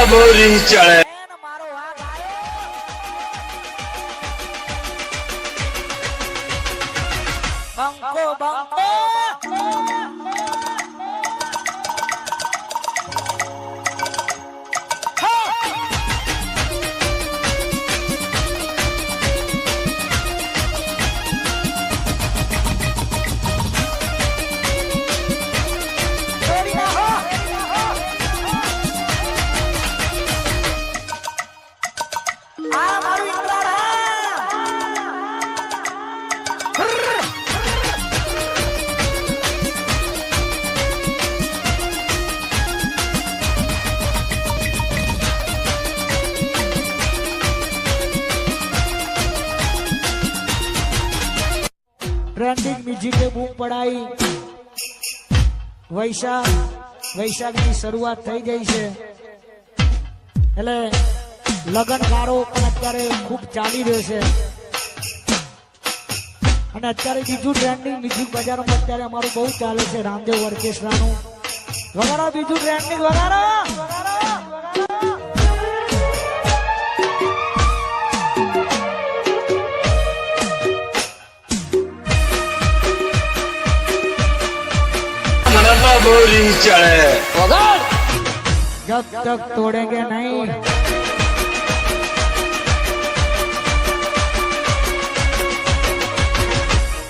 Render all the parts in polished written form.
બોરી ચડે બંકો બંકો ट्रेंडिंग म्यूजिक पे बूम पड़ाई वैशाख की शुरुआत થઈ ગઈ છે એટલે લગનકારો પણ અત્યારે ખૂબ ચાલી રહ્યો છે અને અત્યારે બીજું ટ્રેન્ડિંગ મ્યુઝિક બજારમાં અત્યારે અમારું બહુ ચાલે છે રામદેવ ઓર્કેસ્ટ્રાનું વગાડો બીજું ટ્રેન્ડિંગ વગાડો बोरी चढ़े जब तक तोड़ेंगे नहीं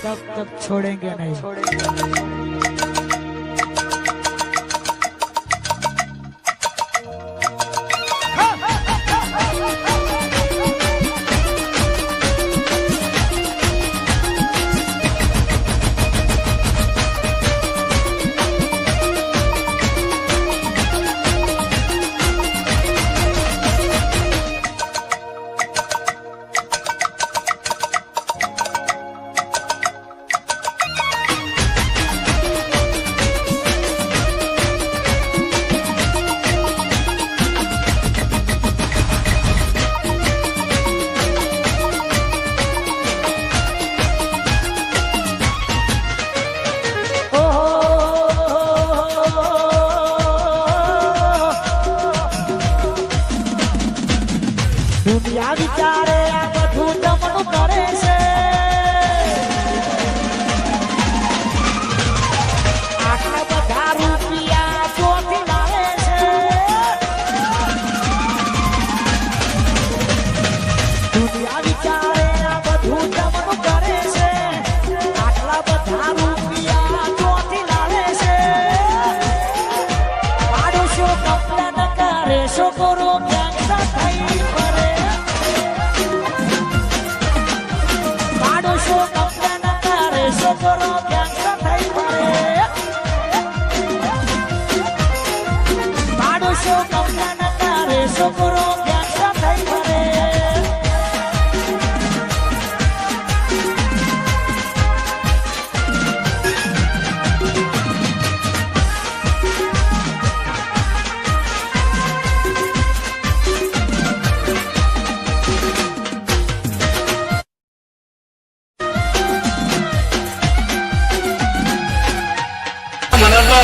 तब तक छोड़ेंगे नहीं दुनिया विचारे आ બધું જમણું કરે છે આટલા બધા રૂપિયા ચોથી લાવે છે દુનિયા વિચારે આ બધું જમણું કરે છે આટલા બધા રૂપિયા ચોથી લાવે છે પાડોશો કમ્પ્લેન કરે છોકરો ગેંગસ્ટર થઈ ફરે છોકરો ગેંગસ્ટર થઈ ફરે પાડોશો કમ્પ્લેન કરે છોકરો ગેંગસ્ટર થઈ ફરે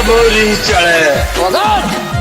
बोरी चढ़े